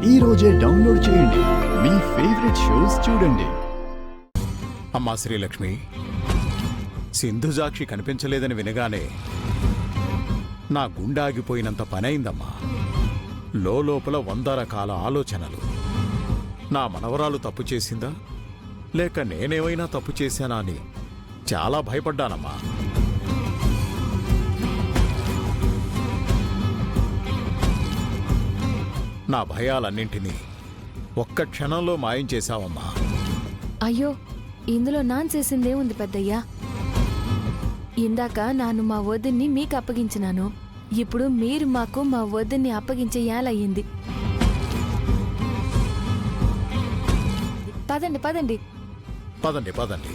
ఈ రోజే డౌన్లోడ్ చేయండి. మీ ఫేవరెట్ షోస్ చూడండి. అమ్మా శ్రీలక్ష్మి, సింధుజాక్షి కనిపించలేదని వినగానే నా గుండె ఆగిపోయినంత పనైందమ్మా. లోపల 100 రకాల ఆలోచనలు. నా మనవరాలు తప్పు చేసిందా, లేక నేనేమైనా తప్పు చేశానా అని చాలా భయపడ్డానమ్మా. నా భయాలన్నింటినీ ఒక్క క్షణంలో మాయం చేశావమ్మా. అయ్యో, ఇందులో నాన్ చేసిందే ఉంది పెద్దయ్యా. ఇందాక నాను మా వదిన్ని మీకు అప్పగించినాను. ఇప్పుడు మీరు మాకు మా వదిన్ని అప్పగించే యాలయ్యింది. పదండి పదండి. పదండి పదండి.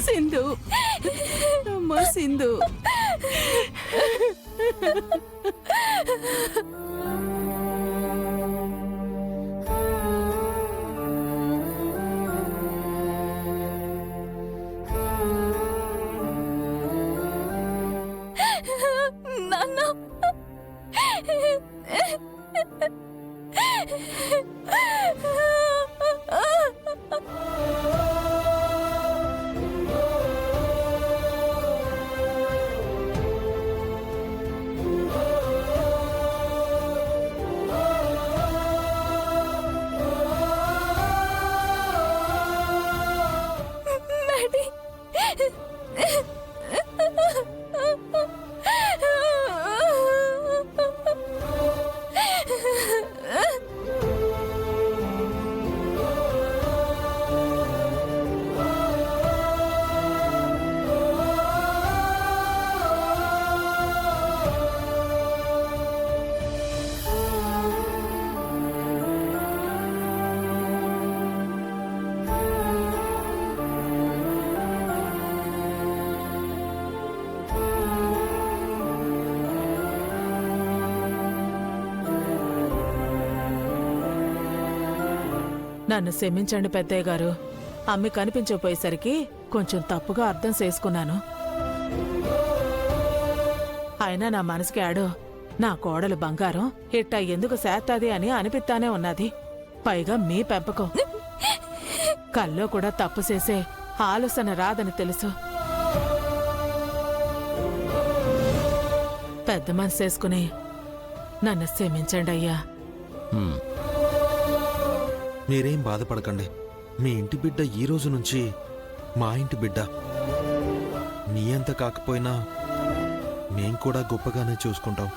సింధు, అమ్మా సింధు. నాన్న, నన్ను క్షమించండి పెద్దయ్య గారు. అమ్మి కనిపించకపోయేసరికి కొంచెం తప్పుగా అర్థం చేసుకున్నాను. అయినా నా మనసుకి ఆడో నా కోడలు బంగారం ఇట్టా ఎందుకు చేస్తాది అని అనిపిస్తానే ఉన్నది. పైగా మీ పెంపకం. కల్లో కూడా తప్పు చేసే ఆలోచన రాదని తెలుసు. పెద్ద మనసు చేసుకుని నన్ను క్షమించండి అయ్యా. మీరేం బాధపడకండి. మీ ఇంటి బిడ్డ ఈ రోజు నుంచి మా ఇంటి బిడ్డ. మీ అంత కాకపోయినా మేం కూడా గొప్పగానే చూసుకుంటాం.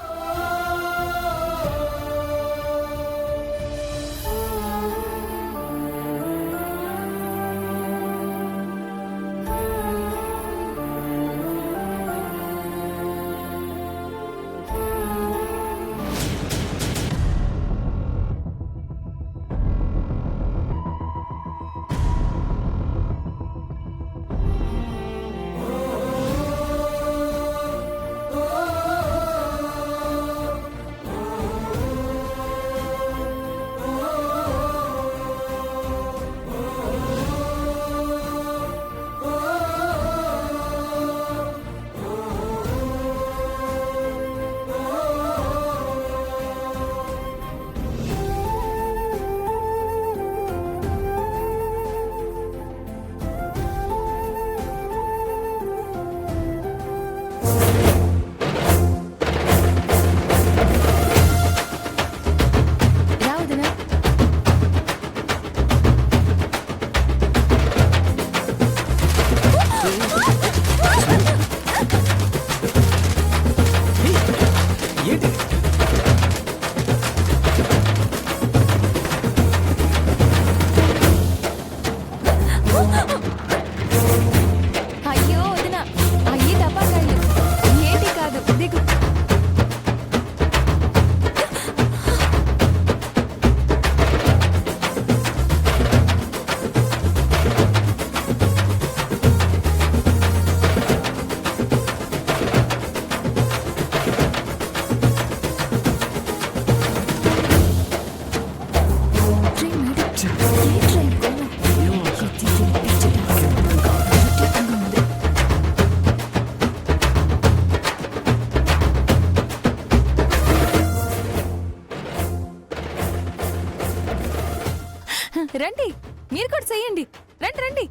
రండి, మీరు కూడా చెయ్యండి. రండి రండి.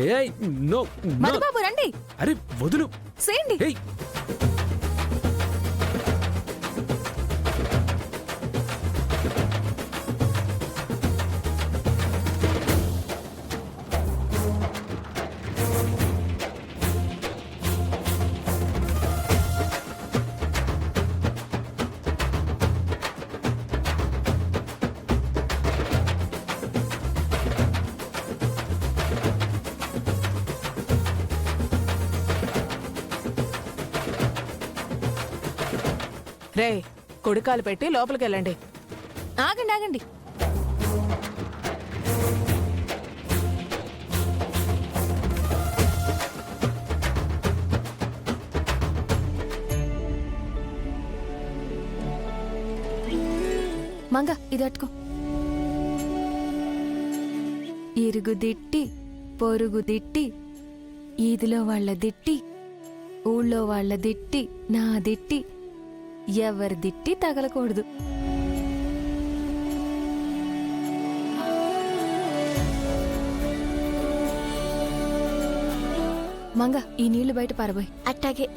ఏయ్ నో నో. మధుబాబు రండి, అరే వదులు. చేయండి. ఏయ్ రే కుడికాలు పెట్టి లోపలికెళ్ళండి. ఆగండి ఆగండి. మంగ ఇది అట్టుకో. ఇరుగు దిట్టి పొరుగు దిట్టి ఈదిలో వాళ్ళ దిట్టి ఊళ్ళో వాళ్ళ దిట్టి నా దిట్టి ఎవరి దిట్టి తగలకూడదు. మంగ ఈ నీళ్లు బయట పారబోయ్. అట్టాగే.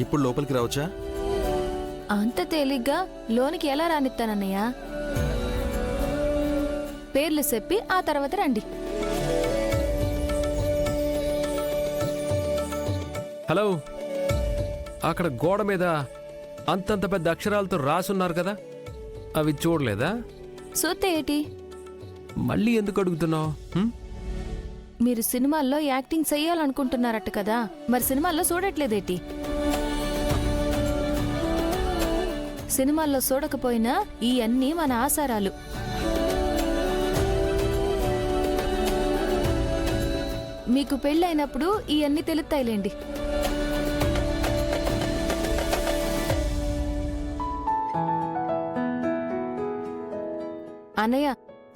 ఇప్పుడు లోపలికి రావచ్చా? అంత తేలిగ్గా లోనికి ఎలా రానిస్తానన్నయ్య? పేర్లు చెప్పి ఆ తర్వాత రండి. హలో, అక్కడ గోడ మీద అంతంత పెద్ద అక్షరాలతో రాసున్నారు కదా, అవి చూడలేదా? సూతే ఏటి? మళ్ళీ ఎందుకు అడుగుతున్నావు? మీరు సినిమాల్లో యాక్టింగ్ చెయ్యాలనుకుంటున్నారట కదా, మరి సినిమాల్లో చూడట్లేదేటి? సినిమాల్లో చూడకపోయినా ఈ అన్నీ మన ఆసారాలు. మీకు పెళ్ళైనప్పుడు ఈ అన్నీ తెలుస్తాయిలేండి. అన్నయ్య,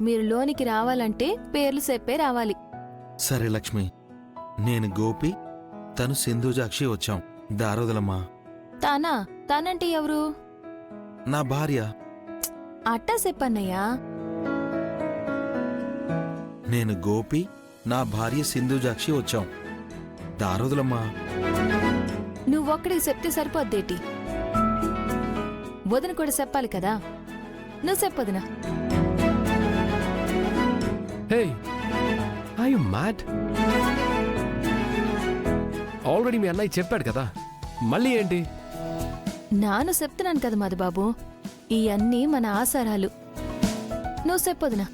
మీరు లోనికి రావాలంటే పేర్లు చెప్పే రావాలి. సరే లక్ష్మి, నేను గోపి, తను సింధుజాక్షి వచ్చాం. దారోదలమ్మా. తానా? తానంటే ఎవరు? నా భార్య. అట్టా చెప్పన్నయ్యా. నేను గోపి, నా భార్య సింధుజాక్షి వచ్చాం. దారోదలమ్మా. నువ్వొక్కడికి చెప్తే సరిపోద్దేటి? వదిన కూడా చెప్పాలి కదా. నువ్వు చెప్పొదినా. హే, ఐ యు మ్యాడ్? ఆల్రెడీ మీ అన్నయ్య చెప్పాడు కదా, మళ్ళీ ఏంటి? నాను చెప్తున్నాను కదా మధుబాబు, ఈ అన్నీ మన ఆసారాలు. నువ్వు చెప్పొదినా.